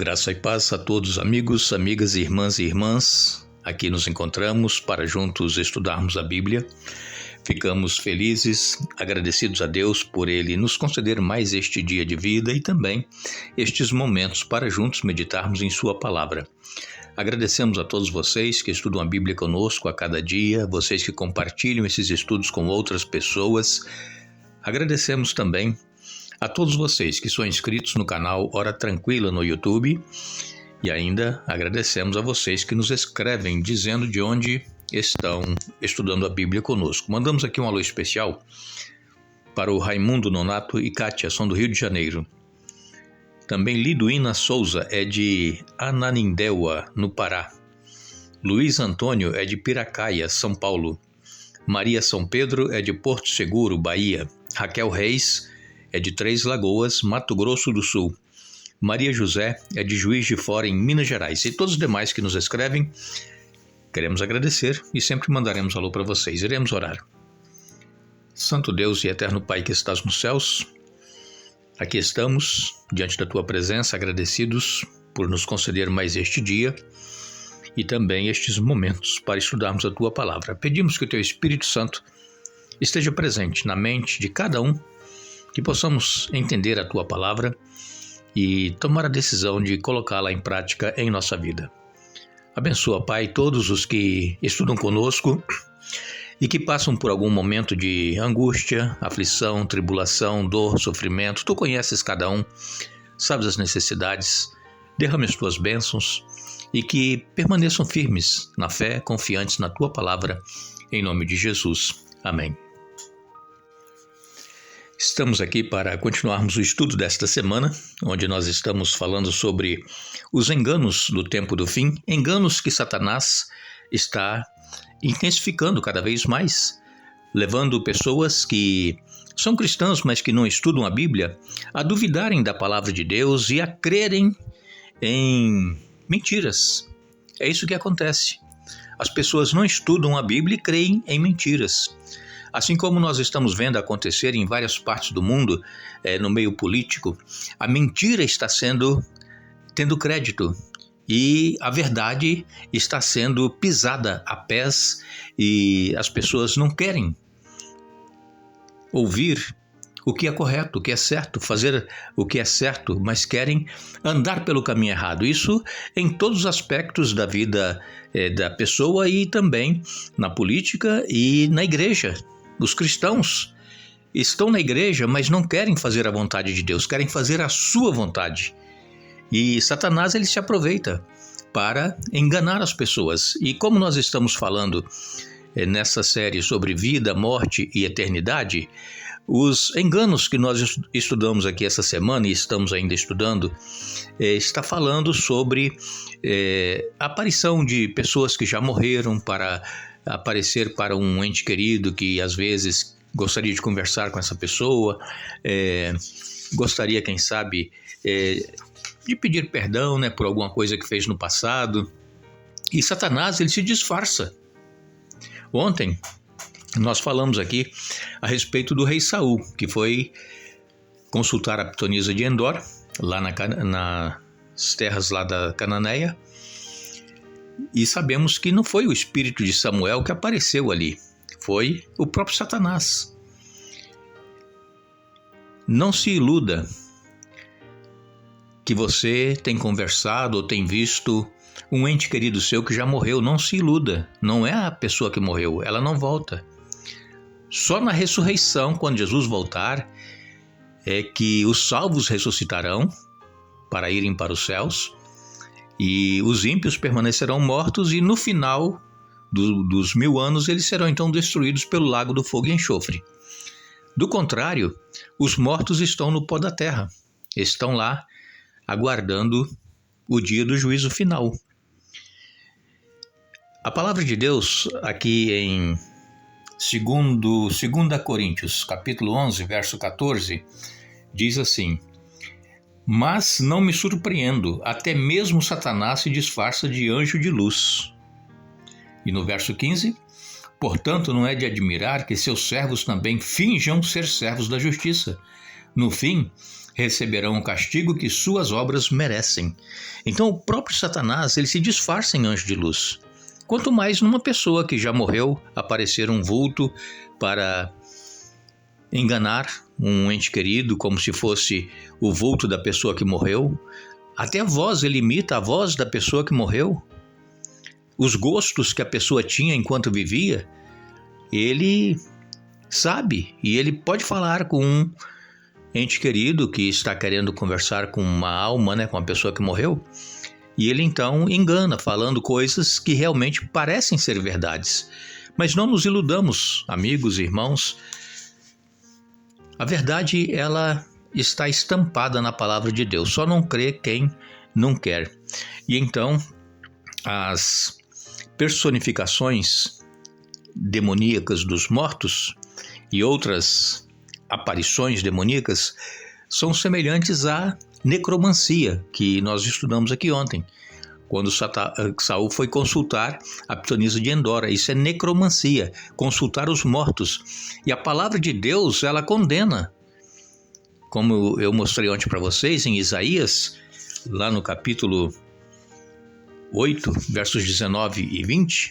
Graça e paz a todos, amigos, amigas, irmãs e irmãs. Aqui nos encontramos para juntos estudarmos a Bíblia. Ficamos felizes, agradecidos a Deus por Ele nos conceder mais este dia de vida e também estes momentos para juntos meditarmos em Sua Palavra. Agradecemos a todos vocês que estudam a Bíblia conosco a cada dia, vocês que compartilham esses estudos com outras pessoas. Agradecemos também a todos vocês que são inscritos no canal Hora Tranquila no YouTube e ainda agradecemos a vocês que nos escrevem dizendo de onde estão estudando a Bíblia conosco. Mandamos aqui um alô especial para o Raimundo Nonato e Kátia, são do Rio de Janeiro. Também Liduína Souza é de Ananindeua, no Pará. Luiz Antônio é de Piracaia, São Paulo. Maria São Pedro é de Porto Seguro, Bahia. Raquel Reis é de Três Lagoas, Mato Grosso do Sul. Maria José é de Juiz de Fora, em Minas Gerais. E todos os demais que nos escrevem, queremos agradecer e sempre mandaremos alô para vocês. Iremos orar. Santo Deus e eterno Pai que estás nos céus, aqui estamos, diante da Tua presença, agradecidos por nos conceder mais este dia e também estes momentos para estudarmos a Tua Palavra. Pedimos que o Teu Espírito Santo esteja presente na mente de cada um, que possamos entender a Tua Palavra e tomar a decisão de colocá-la em prática em nossa vida. Abençoa, Pai, todos os que estudam conosco e que passam por algum momento de angústia, aflição, tribulação, dor, sofrimento. Tu conheces cada um, sabes as necessidades, derrame as Tuas bênçãos e que permaneçam firmes na fé, confiantes na Tua Palavra, em nome de Jesus. Amém. Estamos aqui para continuarmos o estudo desta semana, onde nós estamos falando sobre os enganos do tempo do fim, enganos que Satanás está intensificando cada vez mais, levando pessoas que são cristãs, mas que não estudam a Bíblia, a duvidarem da palavra de Deus e a crerem em mentiras. É isso que acontece. As pessoas não estudam a Bíblia e creem em mentiras. Assim como nós estamos vendo acontecer em várias partes do mundo, no meio político, a mentira está tendo crédito e a verdade está sendo pisada a pés e as pessoas não querem ouvir o que é correto, o que é certo, fazer o que é certo, mas querem andar pelo caminho errado. Isso em todos os aspectos da vida da pessoa e também na política e na igreja. Os cristãos estão na igreja, mas não querem fazer a vontade de Deus, querem fazer a sua vontade. E Satanás ele se aproveita para enganar as pessoas. E como nós estamos falando nessa série sobre vida, morte e eternidade, os enganos que nós estudamos aqui essa semana e estamos ainda estudando, está falando sobre a aparição de pessoas que já morreram para aparecer para um ente querido que às vezes gostaria de conversar com essa pessoa, gostaria, quem sabe, de pedir perdão, por alguma coisa que fez no passado. E Satanás ele se disfarça. Ontem nós falamos aqui a respeito do rei Saul, que foi consultar a pitonisa de Endor, lá nas terras lá da Cananeia, e sabemos que não foi o espírito de Samuel que apareceu ali, foi o próprio Satanás. Não se iluda que você tem conversado ou tem visto um ente querido seu que já morreu. Não se iluda, não é a pessoa que morreu, ela não volta. Só na ressurreição, quando Jesus voltar, é que os salvos ressuscitarão para irem para os céus e os ímpios permanecerão mortos e no final dos 1000 anos eles serão então destruídos pelo lago do fogo e enxofre. Do contrário, os mortos estão no pó da terra, estão lá aguardando o dia do juízo final. A palavra de Deus aqui em 2 Coríntios, capítulo 11, verso 14, diz assim: mas não me surpreendo, até mesmo Satanás se disfarça de anjo de luz. E no verso 15, portanto não é de admirar que seus servos também finjam ser servos da justiça. No fim, receberão o castigo que suas obras merecem. Então o próprio Satanás, ele se disfarça em anjo de luz. Quanto mais numa pessoa que já morreu, aparecer um vulto para enganar um ente querido, como se fosse o vulto da pessoa que morreu. Até a voz, ele imita a voz da pessoa que morreu. Os gostos que a pessoa tinha enquanto vivia, ele sabe, e ele pode falar com um ente querido que está querendo conversar com uma alma, com a pessoa que morreu, e ele então engana, falando coisas que realmente parecem ser verdades. Mas não nos iludamos, amigos e irmãos. A verdade, ela está estampada na palavra de Deus, só não crê quem não quer. E então, as personificações demoníacas dos mortos e outras aparições demoníacas são semelhantes à necromancia que nós estudamos aqui ontem, quando Saul foi consultar a pitonisa de Endora. Isso é necromancia, consultar os mortos. E a palavra de Deus, ela condena. Como eu mostrei ontem para vocês, em Isaías, lá no capítulo 8, versos 19 e 20,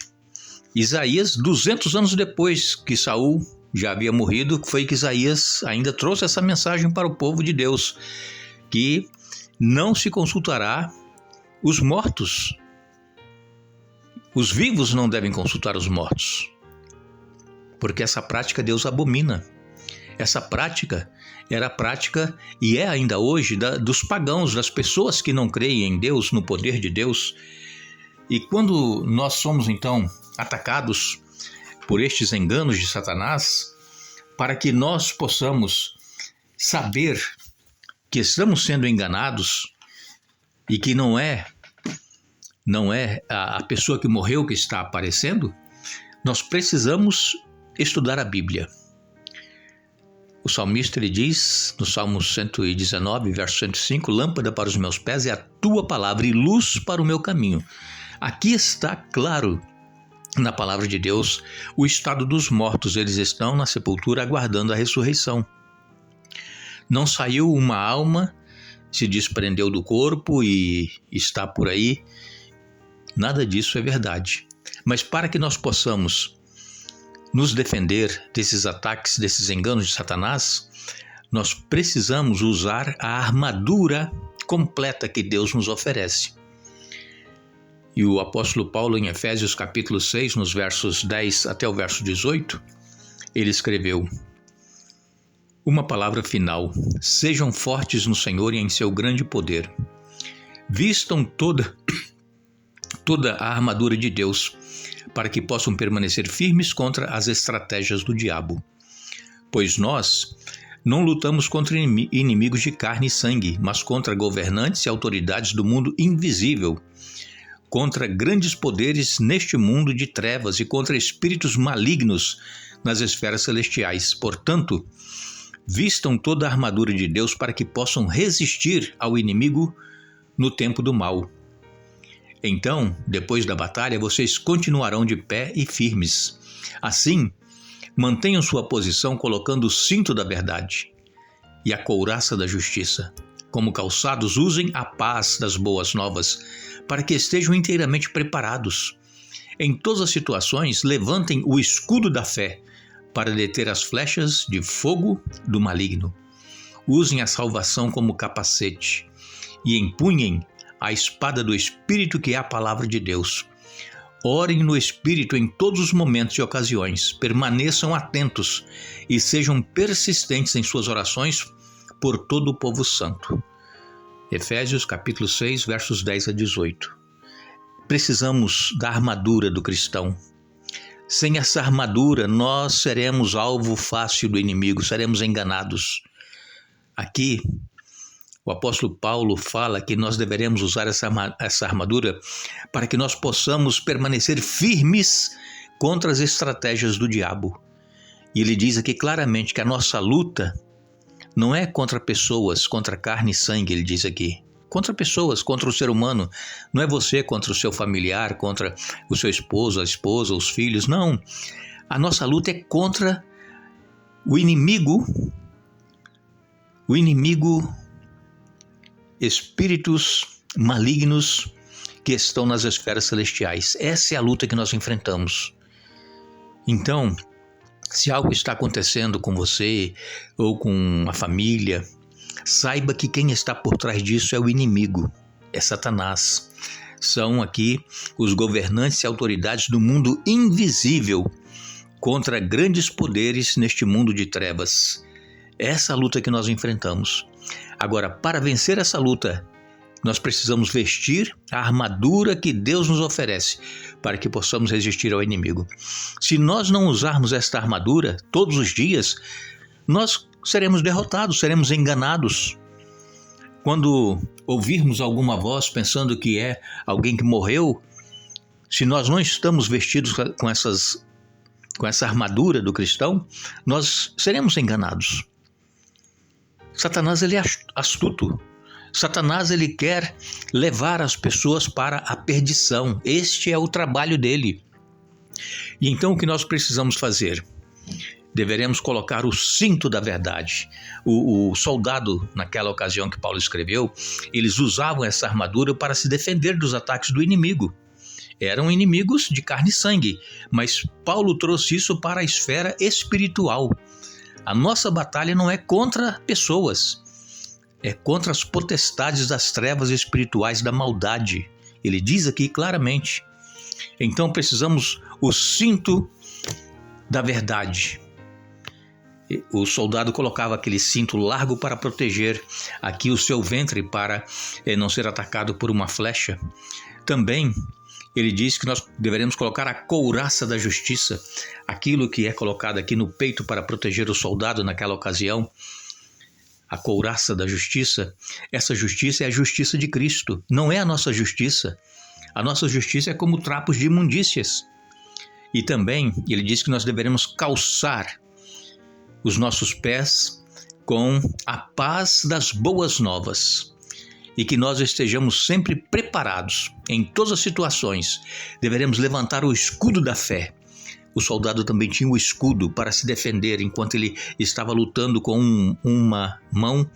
Isaías, 200 anos depois que Saul já havia morrido, foi que Isaías ainda trouxe essa mensagem para o povo de Deus, que não se consultará os mortos. Os vivos não devem consultar os mortos, porque essa prática Deus abomina. Essa prática era a prática, e é ainda hoje, dos pagãos, das pessoas que não creem em Deus, no poder de Deus. E quando nós somos então atacados por estes enganos de Satanás, para que nós possamos saber que estamos sendo enganados e que não é a pessoa que morreu que está aparecendo, nós precisamos estudar a Bíblia. O salmista, ele diz, no Salmo 119, verso 105, lâmpada para os meus pés é a tua palavra e luz para o meu caminho. Aqui está claro, na palavra de Deus, o estado dos mortos. Eles estão na sepultura aguardando a ressurreição. Não saiu uma alma, se desprendeu do corpo e está por aí. Nada disso é verdade. Mas para que nós possamos nos defender desses ataques, desses enganos de Satanás, nós precisamos usar a armadura completa que Deus nos oferece. E o apóstolo Paulo, em Efésios capítulo 6, nos versos 10 até o verso 18, ele escreveu uma palavra final: sejam fortes no Senhor e em seu grande poder. Vistam toda a armadura de Deus, para que possam permanecer firmes contra as estratégias do diabo. Pois nós não lutamos contra inimigos de carne e sangue, mas contra governantes e autoridades do mundo invisível, contra grandes poderes neste mundo de trevas e contra espíritos malignos nas esferas celestiais. Portanto, vistam toda a armadura de Deus para que possam resistir ao inimigo no tempo do mal. Então, depois da batalha, vocês continuarão de pé e firmes. Assim, mantenham sua posição colocando o cinto da verdade e a couraça da justiça. Como calçados, usem a paz das boas novas, para que estejam inteiramente preparados. Em todas as situações, levantem o escudo da fé para deter as flechas de fogo do maligno. Usem a salvação como capacete e empunhem a espada do Espírito, que é a palavra de Deus. Orem no Espírito em todos os momentos e ocasiões. Permaneçam atentos e sejam persistentes em suas orações por todo o povo santo. Efésios capítulo 6, versos 10 a 18. Precisamos da armadura do cristão. Sem essa armadura, nós seremos alvo fácil do inimigo, seremos enganados. Aqui, o apóstolo Paulo fala que nós deveremos usar essa armadura para que nós possamos permanecer firmes contra as estratégias do diabo. E ele diz aqui claramente que a nossa luta não é contra pessoas, contra carne e sangue, ele diz aqui. Contra pessoas, contra o ser humano. Não é você contra o seu familiar, contra o seu esposo, a esposa, os filhos. Não. A nossa luta é contra o inimigo espíritos malignos que estão nas esferas celestiais. Essa é a luta que nós enfrentamos. Então, se algo está acontecendo com você ou com a família, saiba que quem está por trás disso é o inimigo, é Satanás. São aqui os governantes e autoridades do mundo invisível contra grandes poderes neste mundo de trevas. Essa é a luta que nós enfrentamos. Agora, para vencer essa luta, nós precisamos vestir a armadura que Deus nos oferece para que possamos resistir ao inimigo. Se nós não usarmos esta armadura todos os dias, nós seremos derrotados, seremos enganados. Quando ouvirmos alguma voz pensando que é alguém que morreu, se nós não estamos vestidos com essa armadura do cristão, nós seremos enganados. Satanás, ele é astuto. Satanás, ele quer levar as pessoas para a perdição. Este é o trabalho dele. E então o que nós precisamos fazer? Deveremos colocar o cinto da verdade. O soldado, naquela ocasião que Paulo escreveu, eles usavam essa armadura para se defender dos ataques do inimigo. Eram inimigos de carne e sangue, mas Paulo trouxe isso para a esfera espiritual. A nossa batalha não é contra pessoas, é contra as potestades das trevas espirituais da maldade. Ele diz aqui claramente. Então precisamos o cinto da verdade. O soldado colocava aquele cinto largo para proteger aqui o seu ventre para não ser atacado por uma flecha. Também ele diz que nós deveremos colocar a couraça da justiça, aquilo que é colocado aqui no peito para proteger o soldado naquela ocasião. A couraça da justiça, essa justiça é a justiça de Cristo, não é a nossa justiça. A nossa justiça é como trapos de imundícias. E também ele diz que nós deveremos calçar os nossos pés com a paz das boas novas e que nós estejamos sempre preparados em todas as situações. Deveremos levantar o escudo da fé. O soldado também tinha o escudo para se defender enquanto ele estava lutando com uma mão,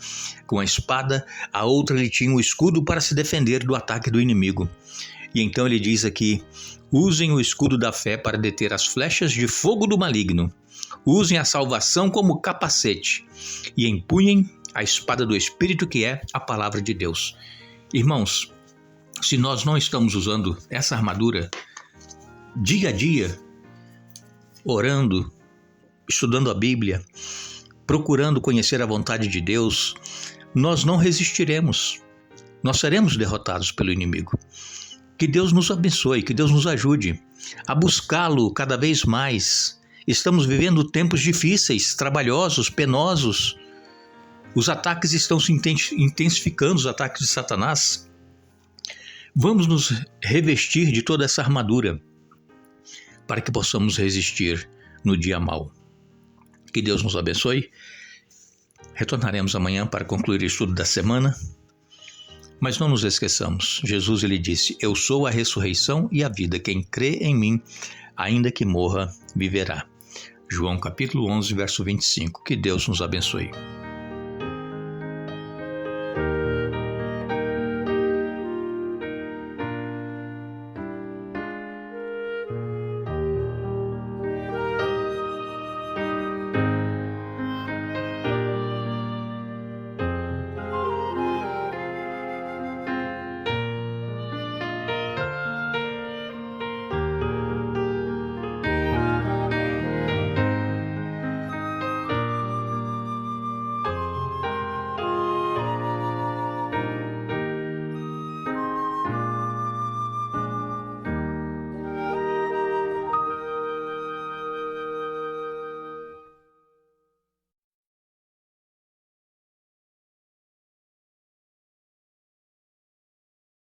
com a espada, a outra ele tinha o escudo para se defender do ataque do inimigo. E então ele diz aqui: usem o escudo da fé para deter as flechas de fogo do maligno. Usem a salvação como capacete e empunhem a espada do Espírito, que é a palavra de Deus. Irmãos, se nós não estamos usando essa armadura dia a dia, orando, estudando a Bíblia, procurando conhecer a vontade de Deus, nós não resistiremos. Nós seremos derrotados pelo inimigo. Que Deus nos abençoe, que Deus nos ajude a buscá-lo cada vez mais. Estamos vivendo tempos difíceis, trabalhosos, penosos. Os ataques estão se intensificando, os ataques de Satanás. Vamos nos revestir de toda essa armadura para que possamos resistir no dia mau. Que Deus nos abençoe. Retornaremos amanhã para concluir o estudo da semana. Mas não nos esqueçamos, Jesus ele disse: eu sou a ressurreição e a vida, quem crê em mim, ainda que morra, viverá. João capítulo 11, verso 25. Que Deus nos abençoe.